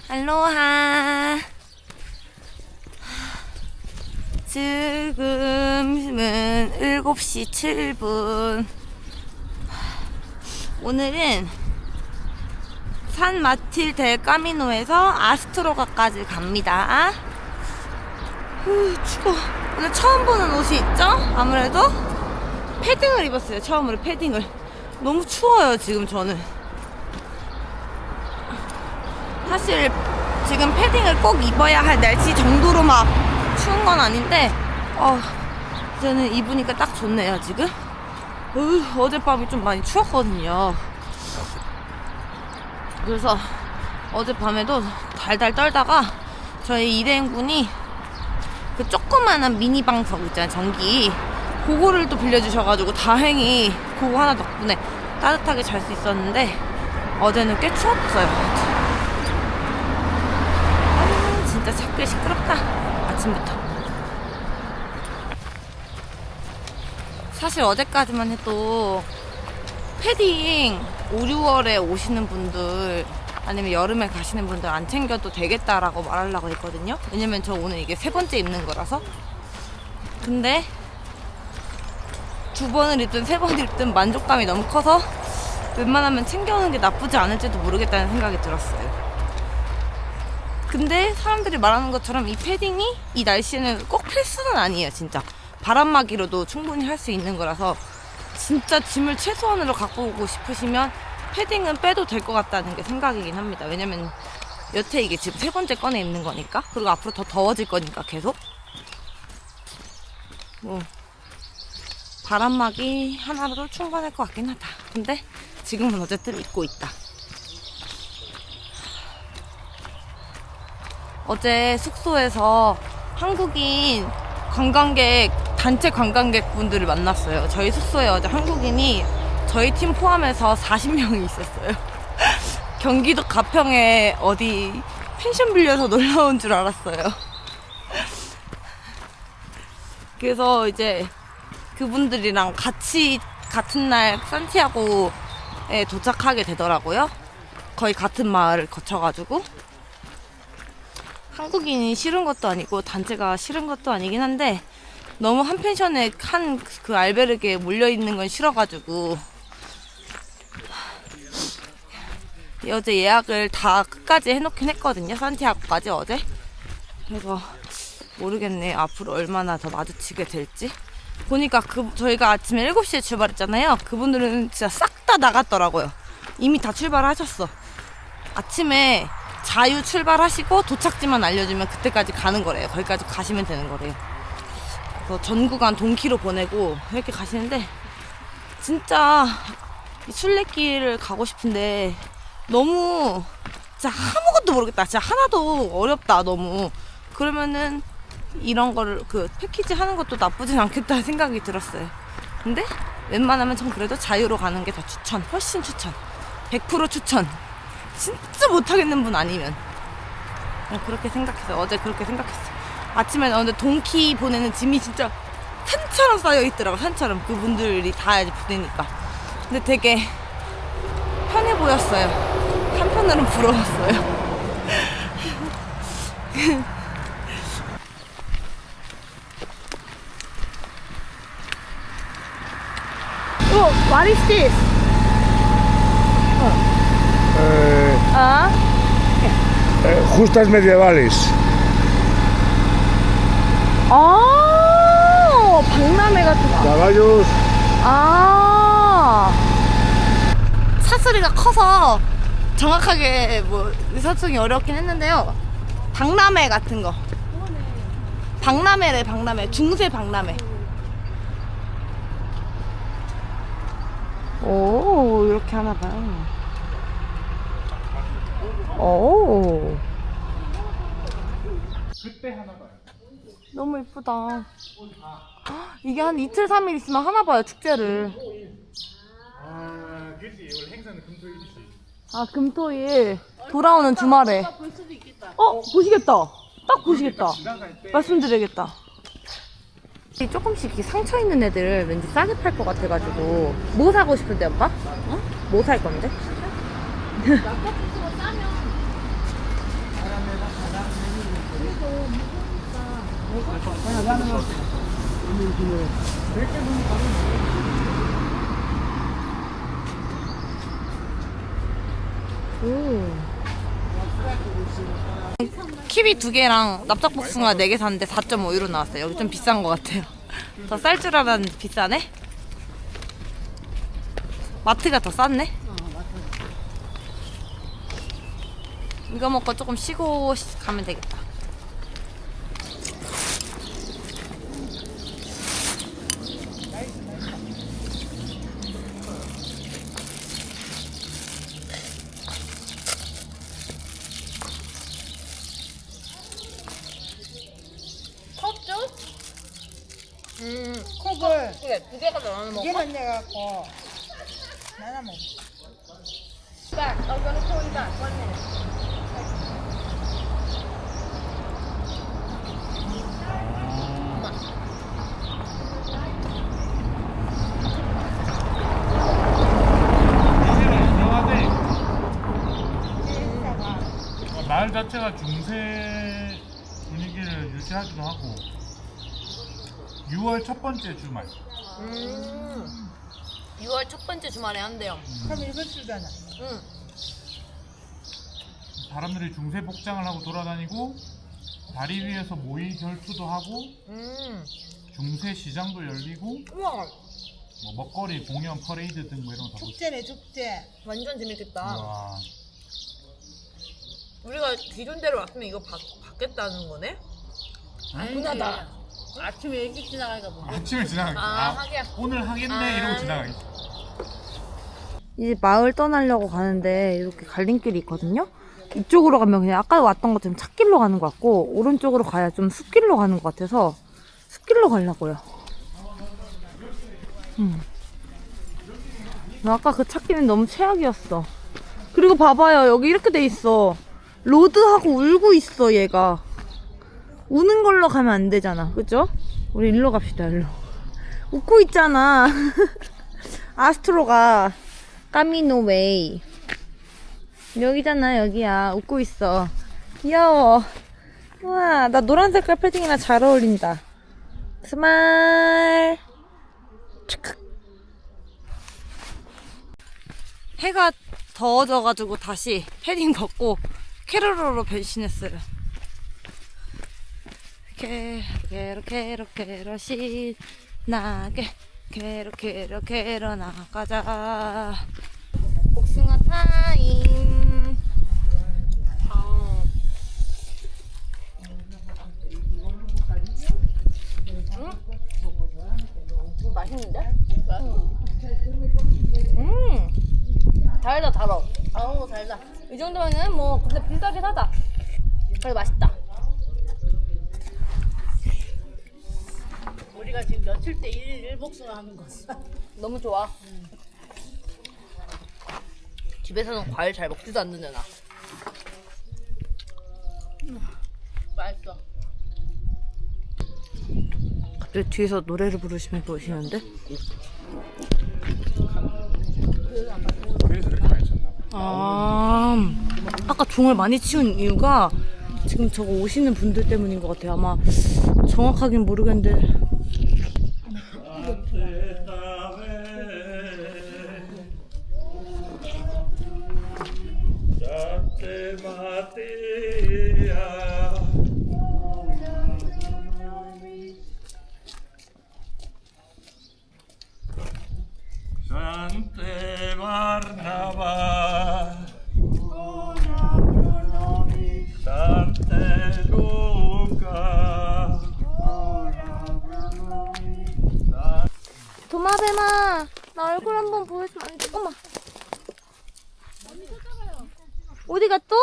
알로하. 지금은 7시 7분. 오늘은 산 마틸 델 까미노에서 아스트로가까지 갑니다. 추워. 오늘 처음 보는 옷이 있죠? 아무래도 패딩을 입었어요. 처음으로 패딩을. 너무 추워요 지금 저는. 사실 지금 패딩을 꼭 입어야 할 날씨 정도로 막 추운 건 아닌데 저는 입으니까 딱 좋네요 지금. 어젯밤이 좀 많이 추웠거든요. 그래서 어젯밤에도 달달 떨다가 저희 일행분이 그 조그마한 미니 방석 있잖아요, 전기. 그거를 또 빌려주셔가지고 다행히 그거 하나 덕분에 따뜻하게 잘 수 있었는데 어제는 꽤 추웠어요. 진짜 찾기 시끄럽다 아침부터. 사실 어제까지만 해도 패딩 5, 6월에 오시는 분들 아니면 여름에 가시는 분들 안 챙겨도 되겠다라고 말하려고 했거든요. 왜냐면 저 오늘 이게 3번째 입는 거라서. 근데 2번을 입든 3번을 입든 만족감이 너무 커서 웬만하면 챙겨오는 게 나쁘지 않을지도 모르겠다는 생각이 들었어요. 근데 사람들이 말하는 것처럼 이 패딩이 이 날씨에는 꼭 필수는 아니에요. 진짜 바람막이로도 충분히 할 수 있는 거라서 진짜 짐을 최소한으로 갖고 오고 싶으시면 패딩은 빼도 될 것 같다는 게 생각이긴 합니다. 왜냐면 여태 이게 지금 3번째 꺼내 입는 거니까. 그리고 앞으로 더 더워질 거니까 계속. 바람막이 하나로도 충분할 것 같긴 하다. 근데 지금은 어쨌든 입고 있다. 어제 숙소에서 한국인 관광객, 단체 관광객 분들을 만났어요. 저희 숙소에 어제 한국인이 저희 팀 포함해서 40명이 있었어요. 경기도 가평에 어디 펜션 빌려서 놀러 온 줄 알았어요. 그래서 이제 그분들이랑 같이 같은 날 산티아고에 도착하게 되더라고요. 거의 같은 마을을 거쳐가지고. 한국인이 싫은 것도 아니고 단체가 싫은 것도 아니긴 한데 너무 한 펜션에 한 그 알베르게에 몰려있는 건 싫어가지고 어제 예약을 다 끝까지 해놓긴 했거든요. 산티아고까지 어제. 그래서 모르겠네 앞으로 얼마나 더 마주치게 될지. 보니까 저희가 아침에 7시에 출발했잖아요. 그분들은 진짜 싹 다 나갔더라고요. 이미 다 출발하셨어. 아침에 자유 출발하시고 도착지만 알려주면 그때까지 가는 거래요. 거기까지 가시면 되는 거래요. 그래서 전 구간 동키로 보내고 이렇게 가시는데 진짜 순례길을 가고 싶은데 너무 진짜 아무것도 모르겠다. 진짜 하나도 어렵다 너무. 그러면은 이런 거를 그 패키지 하는 것도 나쁘진 않겠다 생각이 들었어요. 근데 웬만하면 전 그래도 자유로 가는 게 더 추천. 훨씬 추천. 100% 추천. 진짜 못하겠는 분 아니면 그렇게 생각했어요. 어제 그렇게 생각했어요. 아침에 근데 동키 보내는 짐이 진짜 산처럼 쌓여있더라고. 산처럼 그분들이 다 보내니까. 근데 되게 편해 보였어요. 한편으로는 부러웠어요. What is this? Justas medievales. 박람회 같은 거. Caballos. 사소리가 커서 정확하게 뭐 의사소통이 어렵긴 했는데요. 박람회 같은 거. 박람회래, 박람회. 중세 박람회. 오, 이렇게 하나 봐요. 오. 그때 하나 봐요. 너무 이쁘다. 이게 한 이틀 3일 있으면 하나 봐요, 축제를. 그치. 원래 행사는 금토일이지. 금토일 돌아오는 주말에. 보시겠다. 딱 보시겠다. 말씀드려야겠다. 조금씩 이렇게 상처 있는 애들 왠지 싸게 팔 것 같아가지고. 뭐 사고 싶은데 오빠? 뭐 살 건데? 키위 2개랑 납작복숭아 4개 샀는데 4.5유로 나왔어요. 여기 좀 비싼 것 같아요. 더 쌀 줄 알았는데 비싸네? 마트가 더 쌌네? 이거 먹고 조금 쉬고 가면 되겠다. 컵주? 컵을 그래, 2개가 더 나눠 먹어. 얘만 내갖고 나눠 먹어. Back. I'm gonna call you back. 1 minute. 마을 자체가 중세 분위기를 유지하기도 하고 6월 첫 번째 주말 6월 첫 번째 주말에 한대요. 그럼 이거 쓰잖아. 응. 사람들이 중세 복장을 하고 돌아다니고 다리 위에서 모의 결투도 하고 중세 시장도 열리고 우와, 뭐 먹거리, 공연, 퍼레이드 등 뭐 이런 거 다 보시. 축제네 축제. 완전 재밌겠다. 와, 우리가 기존대로 왔으면 이거 받겠다는 거네? 아니다. 아침에 일찍 지나가니까 뭐. 아침에 지나가겠지. 하긴. 오늘 하겠네 이러고 지나가겠지. 이제 마을 떠나려고 가는데 이렇게 갈림길이 있거든요? 이쪽으로 가면 그냥 아까 왔던 것처럼 찻길로 가는 것 같고 오른쪽으로 가야 좀 숲길로 가는 것 같아서 숲길로 가려고요. 아까 그 찾기는 너무 최악이었어. 그리고 봐봐요, 여기 이렇게 돼 있어. 로드하고 울고 있어. 얘가 우는 걸로 가면 안 되잖아, 그죠? 우리 일로 갑시다. 일로 웃고 있잖아. 아스트로가 까미노 웨이 여기잖아. 여기야. 웃고 있어. 귀여워. 우와, 나 노란 색깔 패딩이랑 잘 어울린다. 스마일. 해가 더워져가지고 다시 패딩 벗고 캐로로로 변신했어요. 캐로 신나게 캐로 나가자. 복숭아 타임. 맛있는데? 달다 달아. 아우 달다. 이 정도면은 뭐 근데 비싸긴 하다. 그래 맛있다. 우리가 지금 며칠 때 일복숭아 하는 거지. 너무 좋아. 집에서는 과일 잘 먹지도 않는데 나. 맛있어. 갑자기 뒤에서 노래를 부르시면 보시는데? 그래서 그렇게 많이 쳤나 봐. 아까 종을 많이 치운 이유가 지금 저거 오시는 분들 때문인 것 같아요. 아마 정확하긴 모르겠는데. Sante Barnaba, Sante Luca. 도마뱀아, 나 얼굴 한번 보여주면 안 돼? 어머. 어디가 또?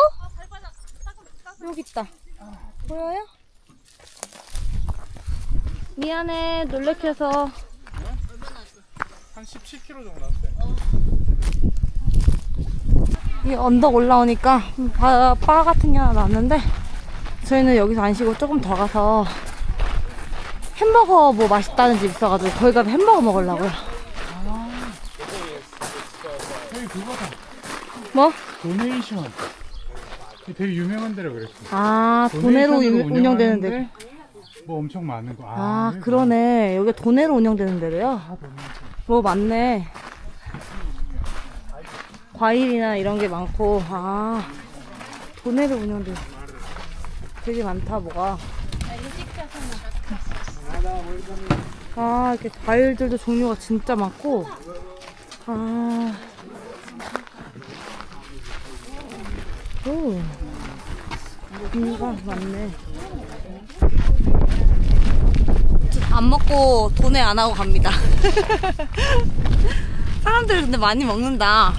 여기 있다. 보여요? 미안해, 놀래켜서. 한 17kg 정도 났어요. 이 언덕 올라오니까 바 같은 게 하나 나왔는데 저희는 여기서 안 쉬고 조금 더 가서 햄버거 뭐 맛있다는 집 있어가지고 거기 가서 햄버거 먹으려고요. 여기 그거다. 뭐? 도네이션. 되게 유명한 데라 그랬어. 아, 돈으로 운영되는 데. 뭐 엄청 많은 거. 아, 그러네. 여기 도내로 운영되는 데래요. 뭐 맞네. 과일이나 이런 게 많고. 아, 도내로 운영돼. 되게 많다, 뭐가. 아, 이렇게 과일들도 종류가 진짜 많고. 아. 오. 종류가 많네. 안 먹고 도내 안 하고 갑니다. 사람들 근데 많이 먹는다.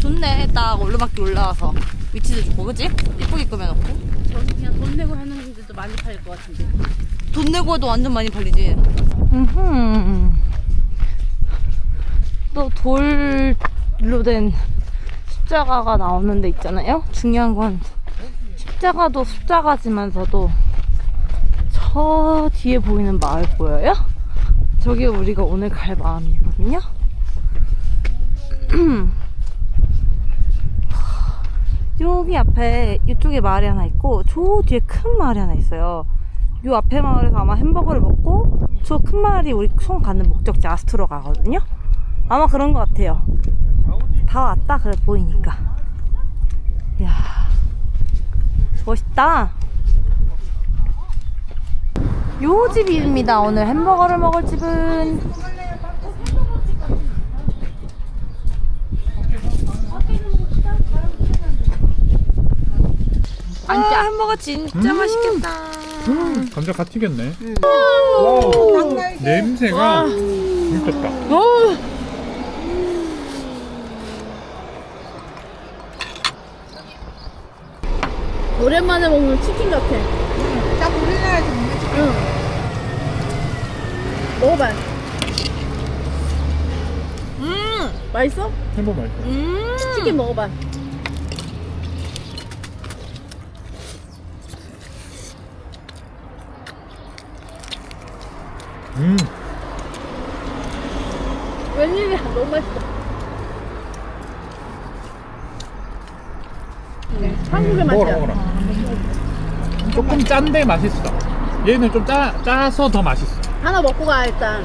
좋네. 딱 올르막길 올라와서 위치도 좋고, 그치? 이쁘게 꾸며놓고. 저기 그냥 돈 내고 하는 데도 많이 팔릴 것 같은데. 돈 내고 해도 완전 많이 팔리지. 또 돌로 된 십자가가 나오는 데 있잖아요. 중요한 건 십자가도 십자가지만서도 저 뒤에 보이는 마을 보여요? 저게 우리가 오늘 갈 마음이거든요. 여기 앞에 이쪽에 마을이 하나 있고 저 뒤에 큰 마을이 하나 있어요. 요 앞에 마을에서 아마 햄버거를 먹고 저 큰 마을이 우리 총 가는 목적지 아스트로 가거든요. 아마 그런 것 같아요. 다 왔다 그래 보이니까. 이야, 멋있다. 요 집입니다. 오늘 햄버거를 먹을 집은. 아, 햄버거 진짜 맛있겠다. 감자 갓 튀겼네. 냄새가 미쳤다. 오랜만에 먹는 치킨 같아. 딱 우리나라에서 먹는 치킨. 먹어봐. 맛있어? 햄버거 맛있어. 치킨 먹어봐. 웬일이야, 너무 맛있어. 한국의 맛이야. 먹어라. 조금 짠데 맛있어. 얘는 좀 짜서 더 맛있어. 하나 먹고 가, 일단.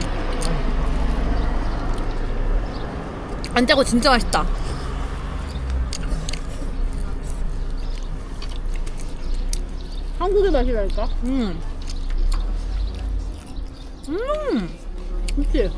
안 짜고 진짜 맛있다. 한국의 맛이라니까. 그치?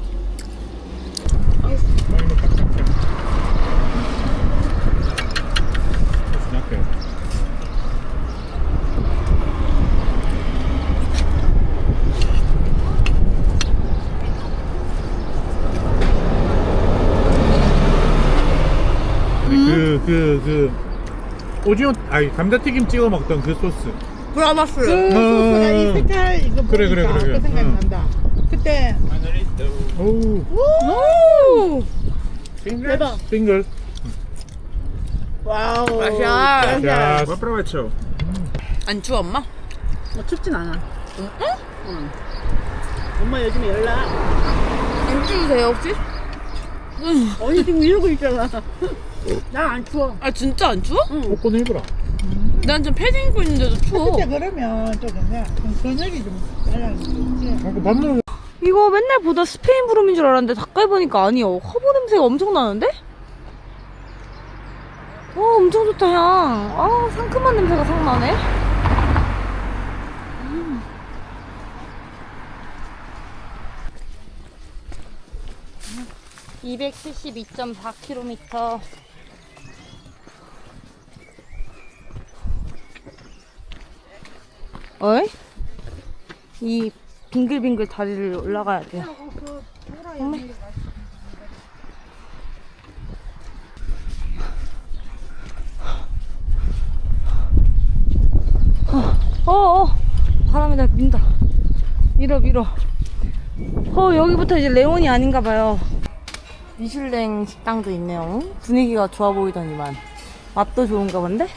오징어, 아니, 감자튀김 찍어 먹던 그 소스. 브라마스. 그 소스가 이 색깔 이거 그래, 보니까 그래, 그래. 그 생각이 난다. 그때 오, 오! 대박. 싱글. 와우. 맛이야. 자, 안 추워, 엄마? 춥진 않아. 응? 엄마 요즘에 연락. 안 추우세요, 혹시? 언니 지금 이러고 있잖아. 난 안 추워. 아, 진짜 안 추워? 옷 입으라. 난 지금 패딩 입고 있는데도 추워. 그때 그러면 좀 근데 근육이 좀 달라지지. 밥 먹어. 이거 맨날 보다 스페인 부름인 줄 알았는데 가까이 보니까 아니요. 허브 냄새가 엄청 나는데? 엄청 좋다, 향. 아, 상큼한 냄새가 상 나네. 272.4km. 어이? 이 빙글빙글 다리를 올라가야 돼요. 어메. 바람이 날 민다. 밀어. 여기부터 이제 레온이 아닌가 봐요. 미슐랭 식당도 있네요. 분위기가 좋아 보이더니만 맛도 좋은가 본데?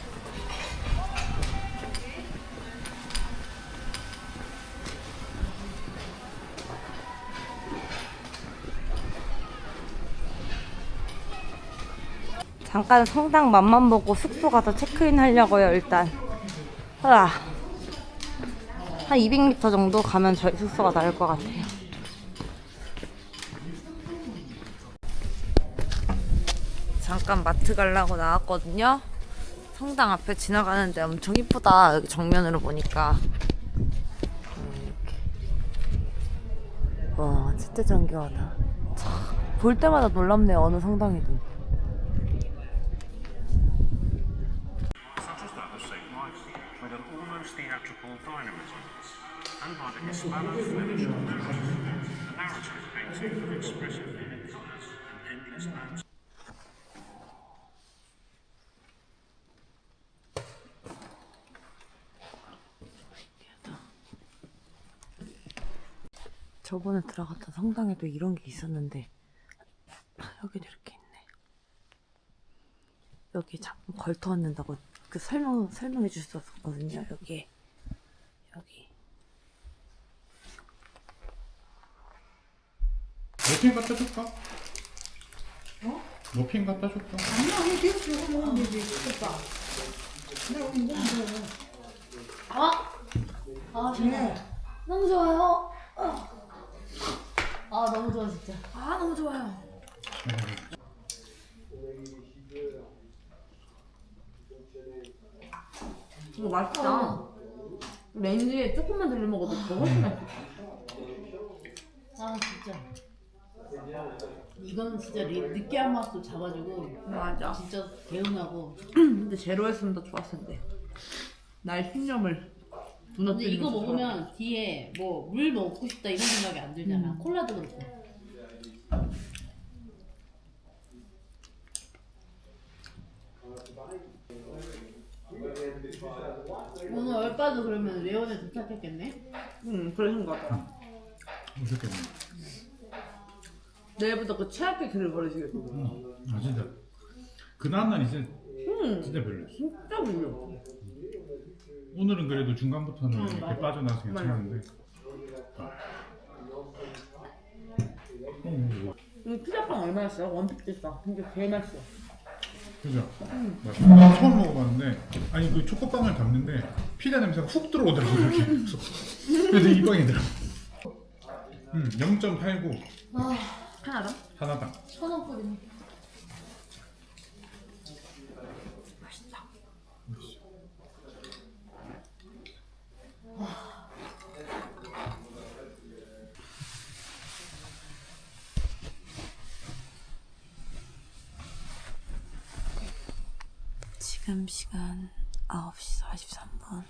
잠깐 성당 맛만 보고 숙소 가서 체크인 하려고요. 일단 한 200m 정도 가면 저희 숙소가 나올 것 같아요. 잠깐 마트 가려고 나왔거든요. 성당 앞에 지나가는데 엄청 이쁘다. 여기 정면으로 보니까. 이렇게. 와, 진짜 정겨하다. 참, 볼 때마다 놀랍네요. 어느 성당이든. such as that of St. Michael, with an almost theatrical dynamism, and by the Hispano Flemish narrative, a narrative painting of expressive colours and endless landscapes. 저번에 들어갔던 성당에도 이런 게 있었는데 여기도 이렇게 있네. 여기 자꾸 걸터앉는다고 그 설명해 주셨었거든요. 여기 머핀 갖다 줄까? 어? 머핀 갖다 줄까? 아니야, 이거 계속 먹으면 되지. 오빠. 나 오늘 뭐 먹어? 아, 네. 너무 좋아요. 아, 너무 좋아, 진짜. 아, 너무 좋아요. 이거 맛있다. 렌즈에 조금만 돌려 먹어도 더 훨씬 맛있어. 아, 진짜. 이거는 진짜 느끼한 맛도 잡아주고 맞아. 진짜 개운하고. 근데 제로 했으면 더 좋았을 텐데. 나의 신념을 근데 이거 먹으면 뒤에 뭐 물 먹고 싶다 이런 생각이 안 들잖아. 콜라도 그렇고. 오늘 얼빠도 그러면 레온에 도착했겠네? 그러신 것 같아. 어색했네. 내일부터 그 최악의 길을 걸으시겠어. 아 진짜 그 다음날 이제 진짜 별로였어. 진짜 별로. 오늘은 그래도 중간부터는 이렇게 맞아. 빠져나와서 괜찮았는데. 이 피자빵 얼마였어요? 원피스 싸. 근데 제일 맛있어. 그죠? 맞아. 처음 먹어봤는데 아니 그 초코빵을 담는데 피자 냄새가 훅 들어오더라고 이렇게. 그래서 이 빵이더라. 0.89 하나당? 하나당. 1,000원 뿌리네. 맛있다. 지금 시간 9시 43분.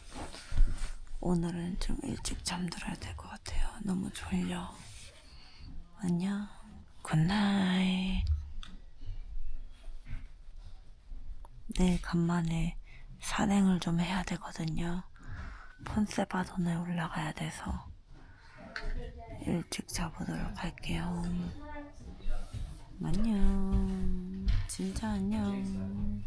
오늘은 좀 일찍 잠들어야 될 것 같아요. 너무 졸려. 안녕. 굿나잇. 내일 간만에 산행을 좀 해야 되거든요. 폰세바돈에 올라가야 돼서 일찍 자보도록 할게요. 안녕. 진짜 안녕.